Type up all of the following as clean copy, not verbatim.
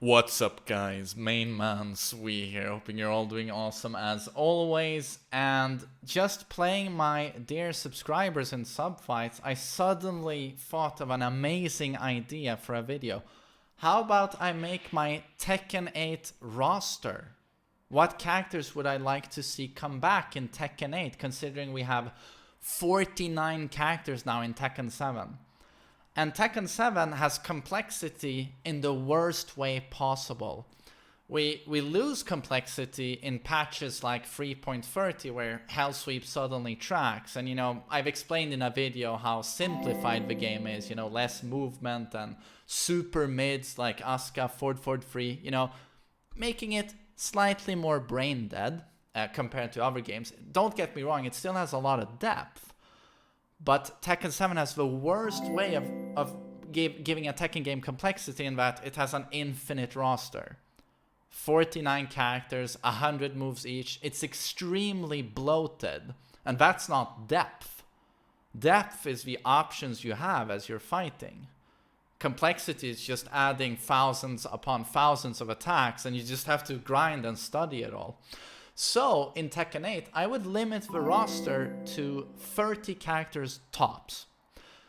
What's up, guys? MainManSWE here, hoping you're all doing awesome as always. And just playing my dear subscribers in subfights, I suddenly thought of an amazing idea for a video. How about I make my Tekken 8 roster? What characters would I like to see come back in Tekken 8, considering we have 49 characters now in Tekken 7? And Tekken 7 has complexity in the worst way possible. We lose complexity in patches like 3.30 where Hell Sweep suddenly tracks. And I've explained in a video how simplified the game is, less movement and super mids like Asuka, forward 3, making it slightly more brain dead compared to other games. Don't get me wrong, it still has a lot of depth. But Tekken 7 has the worst way of giving a Tekken game complexity in that it has an infinite roster. 49 characters, 100 moves each. It's extremely bloated. And that's not depth. Depth is the options you have as you're fighting. Complexity is just adding thousands upon thousands of attacks, and you just have to grind and study it all. So, in Tekken 8, I would limit the roster to 30 characters tops.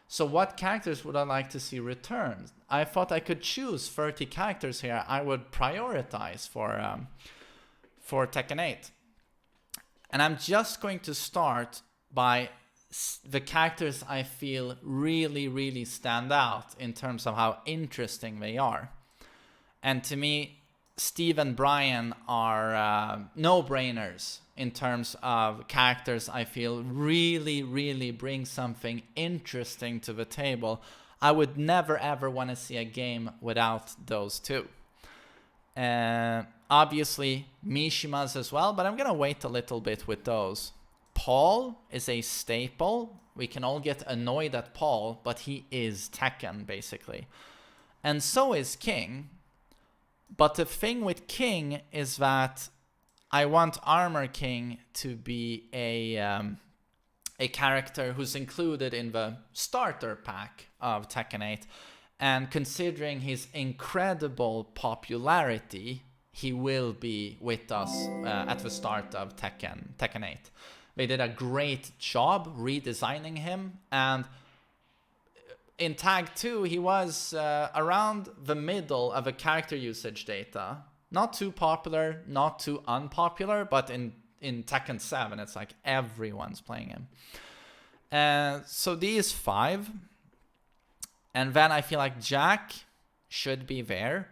So what characters would I like to see return? I thought I could choose 30 characters here I would prioritize for Tekken 8. And I'm just going to start by the characters I feel really stand out in terms of how interesting they are. And to me, Steve and Brian are no-brainers in terms of characters I feel really bring something interesting to the table. I would never ever want to see a game without those two. Obviously, Mishima's as well, but I'm going to wait a little bit with those. Paul is a staple. We can all get annoyed at Paul, but he is Tekken, basically. And so is King. But the thing with King is that I want Armor King to be a character who's included in the starter pack of Tekken 8. And considering his incredible popularity, he will be with us at the start of Tekken 8. They did a great job redesigning him, and in Tag 2, he was around the middle of a character usage data. Not too popular, not too unpopular, but in Tekken 7, it's like everyone's playing him. So these 5. And then I feel like Jack should be there.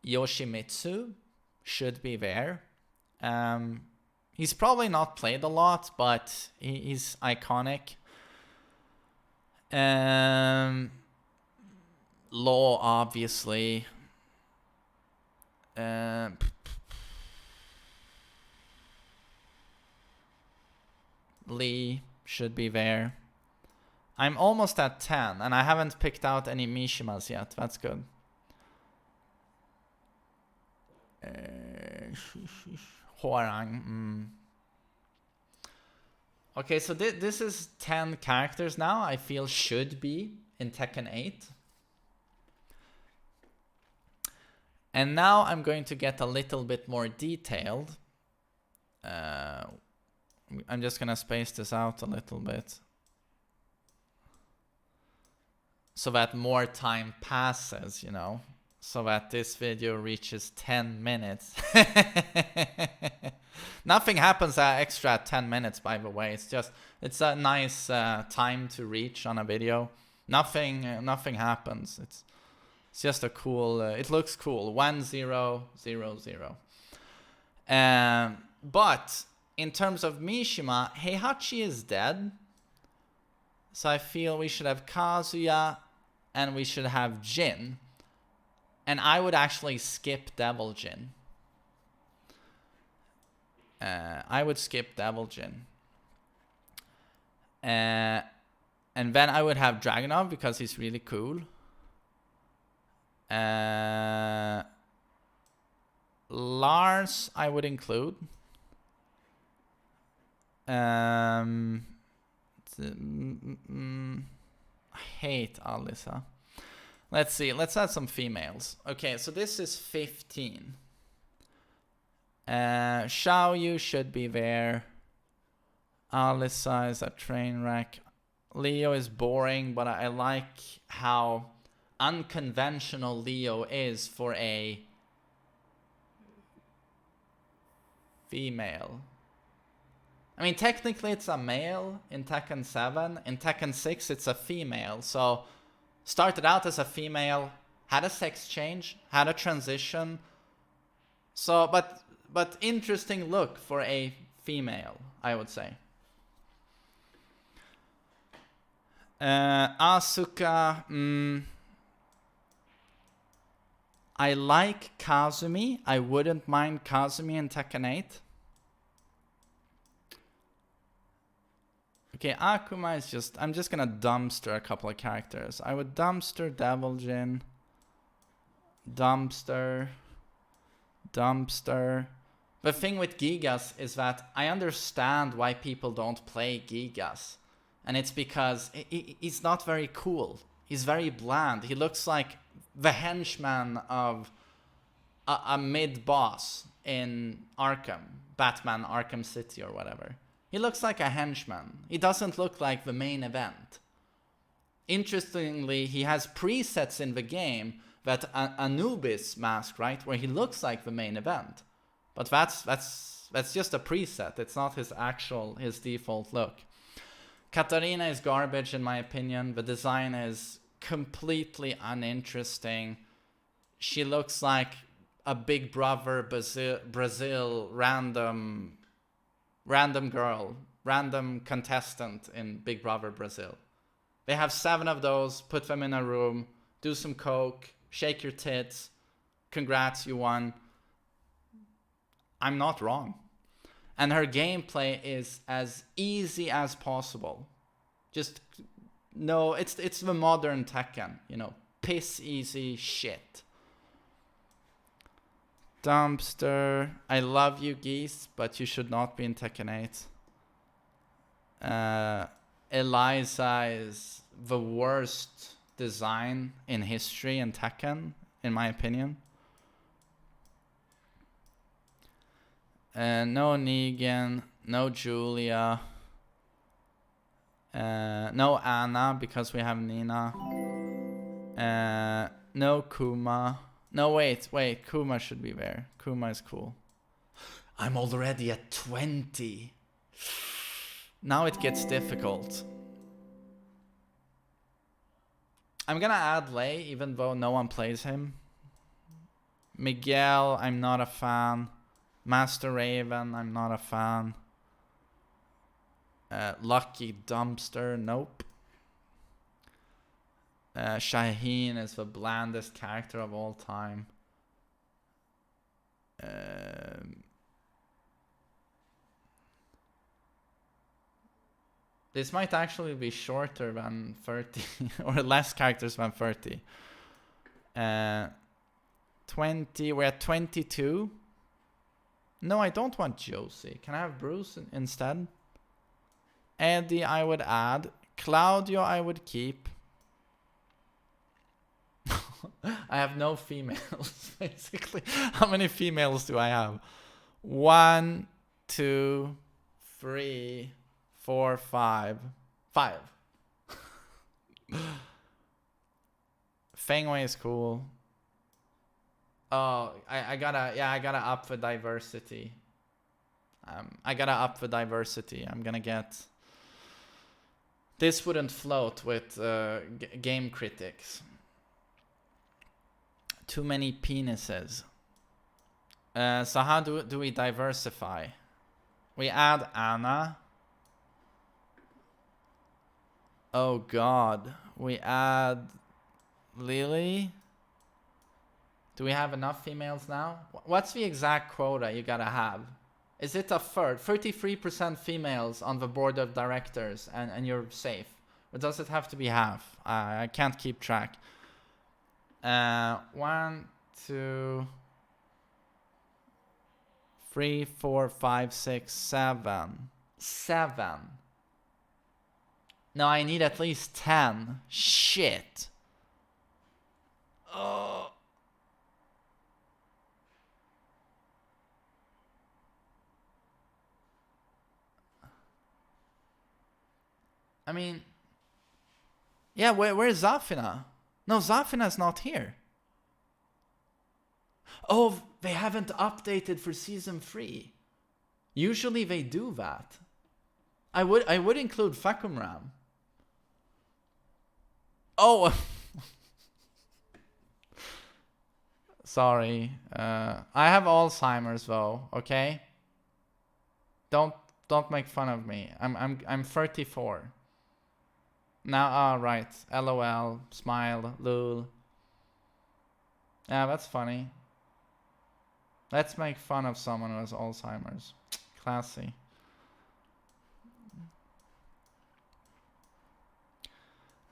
Yoshimitsu should be there. He's probably not played a lot, but he's iconic. Law, obviously. Lee should be there. I'm almost at 10, and I haven't picked out any Mishimas yet. That's good. Hwoarang. Okay, so this is 10 characters now I feel should be in Tekken 8. And now I'm going to get a little bit more detailed. I'm just going to space this out a little bit, so that more time passes, so that this video reaches 10 minutes. Nothing happens extra at 10 minutes, by the way. It's a nice time to reach on a video. Nothing happens. It's just a cool, it looks cool. 1 0 0 0. But in terms of Mishima, Heihachi is dead. So I feel we should have Kazuya and we should have Jin. And I would actually skip Devil Jin. I would skip Devil Jin. And then I would have Dragunov because he's really cool. Lars I would include. I hate Alyssa. Let's see. Let's add some females. Okay, so this is 15. Xiaoyu should be there. Alisa is a train wreck. Leo is boring, but I like how unconventional Leo is for a female. I mean, technically it's a male in Tekken 7. In Tekken 6, it's a female. So, started out as a female, had a sex change, had a transition. So, but interesting look for a female, I would say. Asuka, I like Kazumi. I wouldn't mind Kazumi in Tekken 8. Okay, Akuma is just... I'm just gonna dumpster a couple of characters. I would dumpster Devil Jin. Dumpster. The thing with Gigas is that I understand why people don't play Gigas. And it's because he's not very cool. He's very bland. He looks like the henchman of a mid-boss in Arkham. Batman Arkham City or whatever. He looks like a henchman. He doesn't look like the main event. Interestingly, he has presets in the game that Anubis mask, right? Where he looks like the main event. But that's just a preset. It's not his default look. Katarina is garbage in my opinion. The design is completely uninteresting. She looks like a Big Brother Brazil random girl, random contestant in Big Brother Brazil. They have 7 of those, put them in a room, do some coke, shake your tits, congrats, you won. I'm not wrong. And her gameplay is as easy as possible. Just, no, it's the modern Tekken, you know, piss easy shit. Dumpster, I love you geese, but you should not be in Tekken 8. Eliza is the worst design in history in Tekken, in my opinion. No Negan, no Julia, no Anna because we have Nina. No Kuma. No, wait, Kuma should be there. Kuma is cool. I'm already at 20. Now it gets difficult. I'm gonna add Lei, even though no one plays him. Miguel, I'm not a fan. Master Raven, I'm not a fan. Lucky Dumpster, nope. Shaheen is the blandest character of all time. This might actually be shorter than 30 or less characters than 30. 20, we're at 22. No, I don't want Josie. Can I have Bruce instead? Eddie, I would add. Claudio, I would keep. I have no females, basically. How many females do I have? 1, 2, 3, 4, 5. 5. Fengwei is cool. Oh, I gotta up for diversity. I'm gonna get... This wouldn't float with game critics. Too many penises. So how do we diversify? We add Anna. Oh god. We add Lily. Do we have enough females now? What's the exact quota you gotta have? Is it a third? 33% females on the board of directors and you're safe? Or does it have to be half? I can't keep track. 1, 2, 3, 4, 5, 6, 7. 7. No, I need at least 10. Shit. Oh. I mean, yeah, where's Zafina? No, Zafina's not here. Oh, they haven't updated for season 3. Usually they do that. I would include Fakumram. Oh, sorry. I have Alzheimer's though. Okay. Don't make fun of me. I'm 34. Now, right. LOL. Smile. Lol. Yeah, that's funny. Let's make fun of someone who has Alzheimer's. Classy.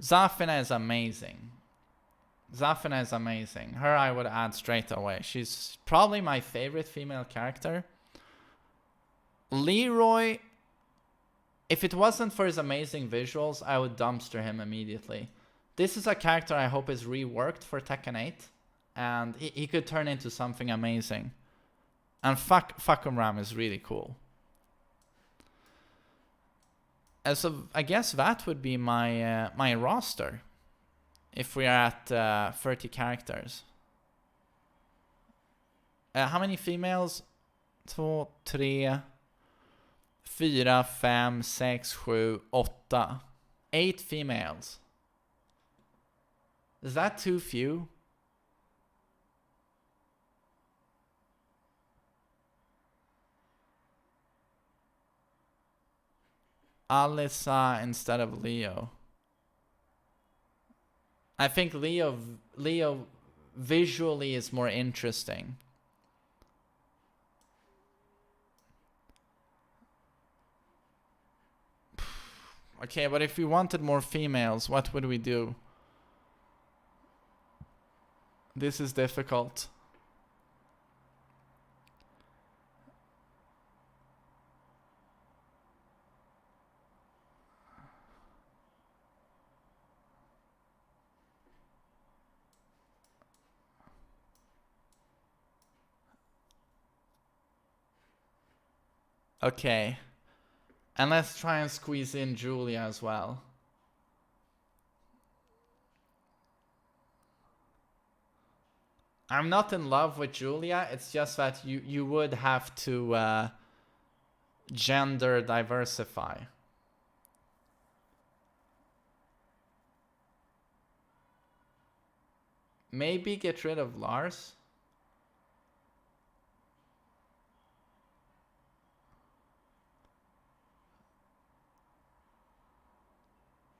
Zafina is amazing. Zafina is amazing. Her I would add straight away. She's probably my favorite female character. Leroy, if it wasn't for his amazing visuals, I would dumpster him immediately. This is a character I hope is reworked for Tekken 8. And he could turn into something amazing. And Fakumram is really cool. So I guess that would be my my roster. If we are at 30 characters. How many females? 2, 3, 4, 5, 6, 7, 8. 8 females. Is that too few? Alyssa instead of Leo. I think Leo visually is more interesting. Okay, but if we wanted more females, what would we do? This is difficult. Okay. And let's try and squeeze in Julia as well. I'm not in love with Julia. It's just that you would have to gender diversify. Maybe get rid of Lars.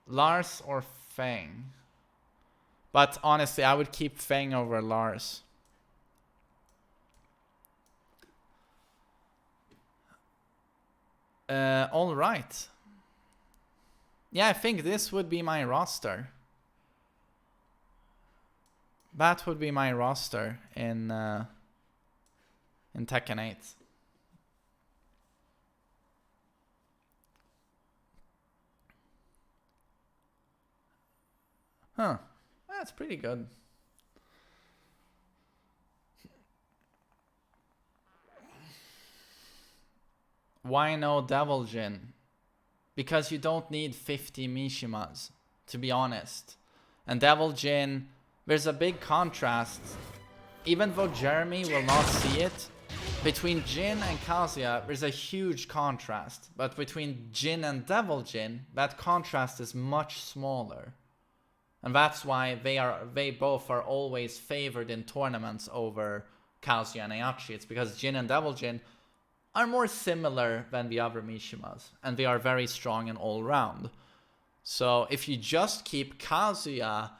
Lars or Fang. But honestly, I would keep Fang over Lars. Alright. Yeah, I think this would be my roster. That would be my roster in Tekken 8. Huh. That's pretty good. Why no Devil Jin? Because you don't need 50 Mishimas, to be honest. And Devil Jin, there's a big contrast. Even though Jeremy will not see it, between Jin and Kazuya, there's a huge contrast. But between Jin and Devil Jin, that contrast is much smaller. And that's why they both are always favored in tournaments over Kazuya and Heihachi. It's because Jin and Devil Jin are more similar than the other Mishimas, and they are very strong and all round. So if you just keep Kazuya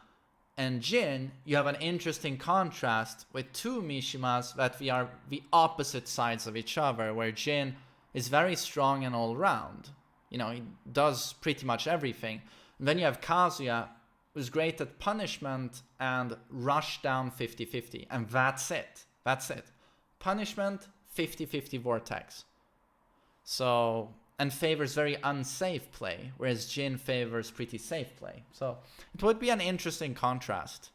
and Jin, you have an interesting contrast with two Mishimas that they are the opposite sides of each other, where Jin is very strong and all round. You know, he does pretty much everything. And then you have Kazuya, who's great at punishment and rush down 50-50. And that's it. That's it. Punishment, 50-50 vortex. So, and favors very unsafe play, whereas Jin favors pretty safe play. So it would be an interesting contrast.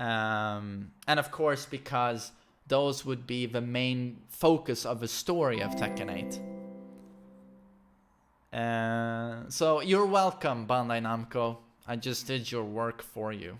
And of course, because those would be the main focus of the story of Tekken 8. So you're welcome, Bandai Namco. I just did your work for you.